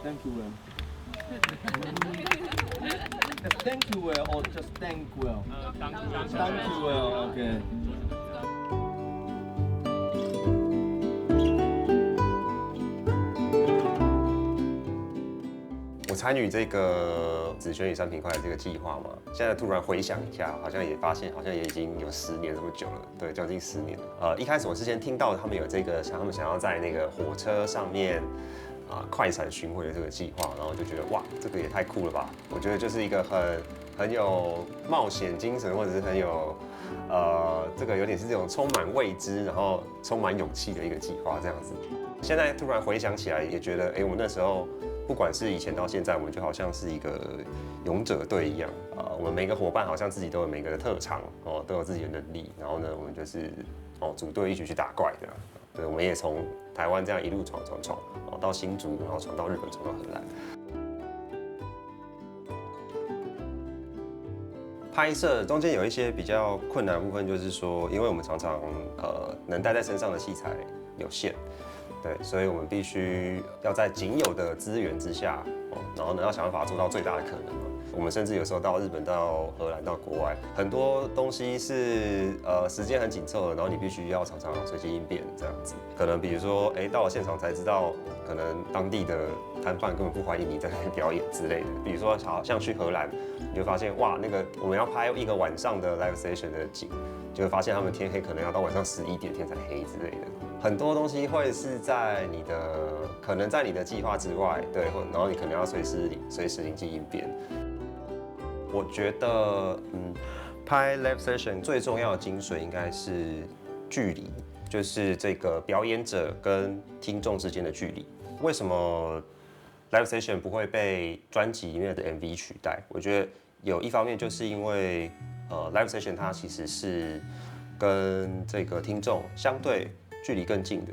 Thank you well. Thank you well or just thank well? Thank you well. Okay. 我参与这个子轩与3品快的这个计划嘛，现在突然回想一下，好像也发现好像也已经有10年这么久了，对，将近10年了。一开始我是先听到他们有这个他们想要在那个火车上面快闪巡回的这个计划，然后就觉得哇，这个也太酷了吧！我觉得就是一个很有冒险精神，或者是很有这个有点是这种充满未知，然后充满勇气的一个计划这样子。现在突然回想起来，也觉得我们那时候。不管是以前到现在，我们就好像是一个勇者队一样我们每个伙伴好像自己都有每个的特长都有自己的能力，然后呢，我们就是组队一起去打怪的。对，我们也从台湾这样一路闯到新竹，然后闯到日本，闯到荷兰。拍摄中间有一些比较困难的部分，就是说，因为我们常常能带在身上的器材有限。对，所以我们必须要在仅有的资源之下，然后呢，要想办法做到最大的可能。我们甚至有时候到日本、到荷兰、到国外，很多东西是时间很紧凑的，然后你必须要常常随机应变这样子。可能比如说，到了现场才知道，可能当地的摊贩根本不欢迎你在那边表演之类的。比如说，好像去荷兰，你就发现哇，那个我们要拍一个晚上的 live station 的景，就会发现他们天黑可能要到晚上11点天才黑之类的。很多东西会是在可能在你的计划之外，对，然后你可能要随时临机应变。我觉得，拍 live session 最重要的精髓应该是距离，就是这个表演者跟听众之间的距离。为什么 live session 不会被专辑里面的 MV 取代？我觉得有一方面就是因为live session 它其实是跟这个听众相对距离更近的。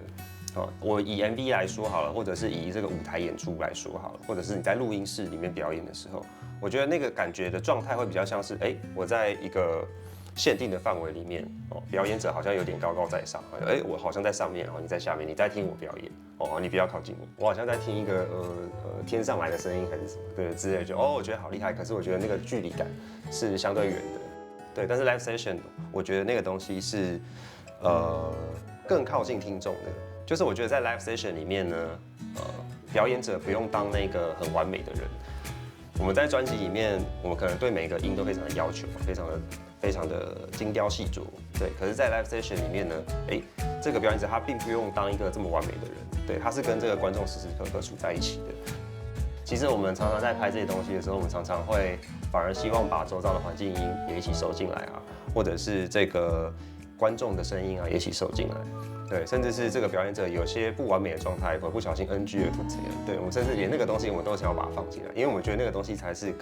我以 MV 来说好了，或者是以这个舞台演出来说好了，或者是你在录音室里面表演的时候，我觉得那个感觉的状态会比较像是，我在一个限定的范围里面，表演者好像有点高高在上，我好像在上面，你在下面，你在听我表演，你不要靠近我，我好像在听一个天上来的声音还是什么，对之类的，就我觉得好厉害，可是我觉得那个距离感是相对远的，对，但是 live session 我觉得那个东西是更靠近听众的。就是我觉得在 live session 里面呢，表演者不用当那个很完美的人。我们在专辑里面，我们可能对每个音都非常的要求，非常的精雕细琢，对。可是，在 live session 里面呢，这个表演者他并不用当一个这么完美的人，对，他是跟这个观众时时刻刻处在一起的。其实我们常常在拍这些东西的时候，我们常常会反而希望把周遭的环境音也一起收进来或者是这个观众的声音也一起收进来。对，甚至是这个表演者有些不完美的状态，或不小心 NG 了怎样？对，我们甚至连那个东西我们都想要把它放进来，因为我们觉得那个东西才是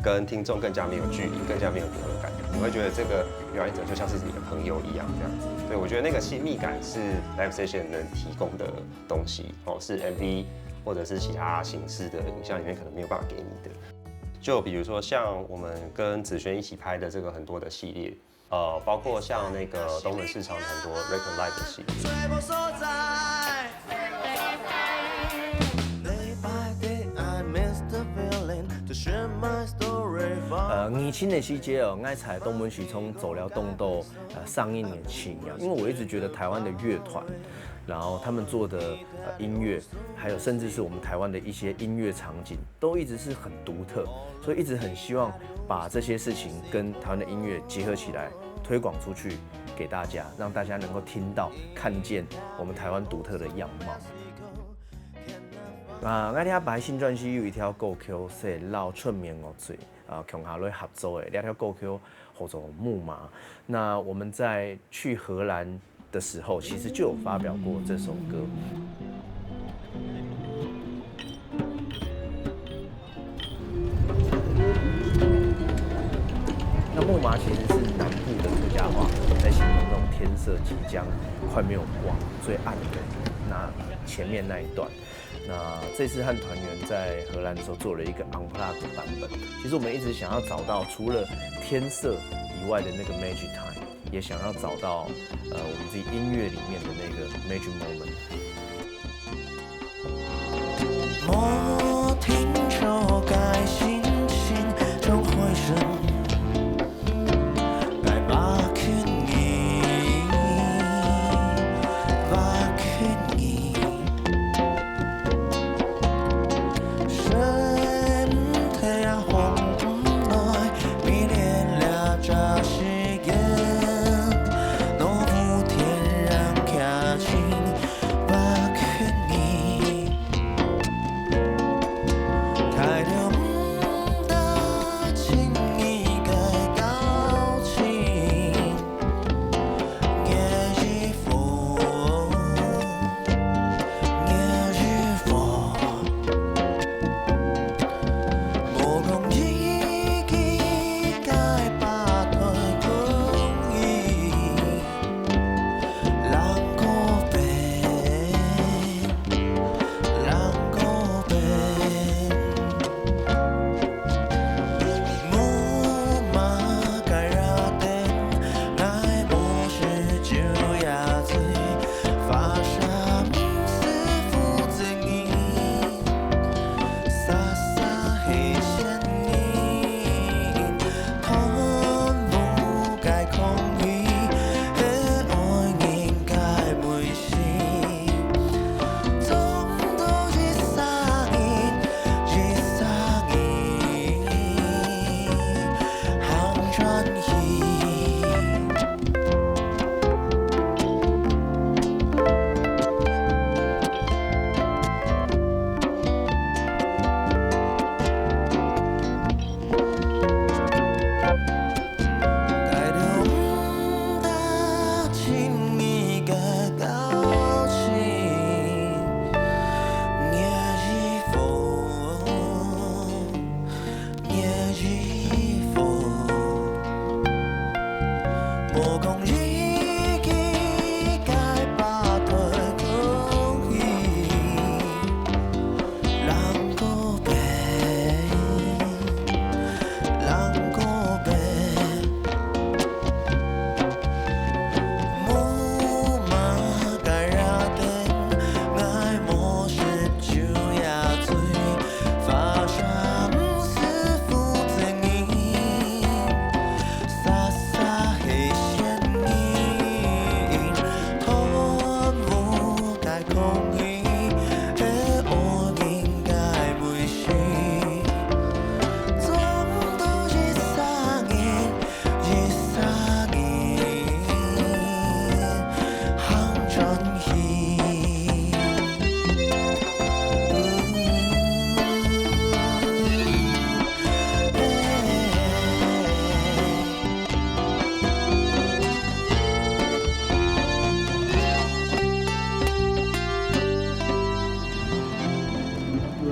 跟听众更加没有距离，更加没有隔阂感。你会觉得这个表演者就像是你的朋友一样这样子。对，我觉得那个亲密感是 live session 能提供的东西，是 MV 或者是其他形式的影像里面可能没有办法给你的。就比如说像我们跟子轩一起拍的这个很多的系列。包括像那个东门市场很多 Record Live 的系列。年轻的时节爱采东门市场走了动斗上映年轻一样，因为我一直觉得台湾的乐团，然后他们做的音乐，还有甚至是我们台湾的一些音乐场景，都一直是很独特，所以一直很希望把这些事情跟台湾的音乐结合起来，推广出去给大家，让大家能够听到、看见我们台湾独特的样貌。我听白新专辑有一条歌曲是老出名乐队强下来合作的，两条歌曲叫做《木马》。那我们在去荷兰的时候，其实就有发表过这首歌。那木马其实是南部的客家话，在形容那种天色即将快没有光、最暗的那前面那一段。那这次和团员在荷兰的时候做了一个 unplugged 的版本。其实我们一直想要找到除了天色以外的那个 magic time， 也想要找到我们自己音乐里面的那个 magic moment。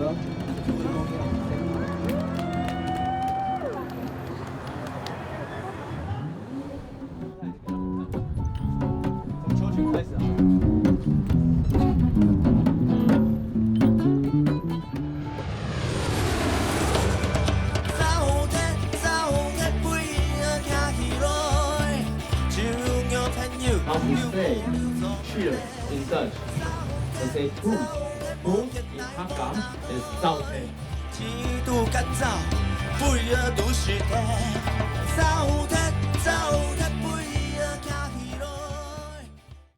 歌。从秋曲开始啊。How we say cheers in Dutch? We say proof. Proof in Hakka is 早晨。极度干燥，不热都是天。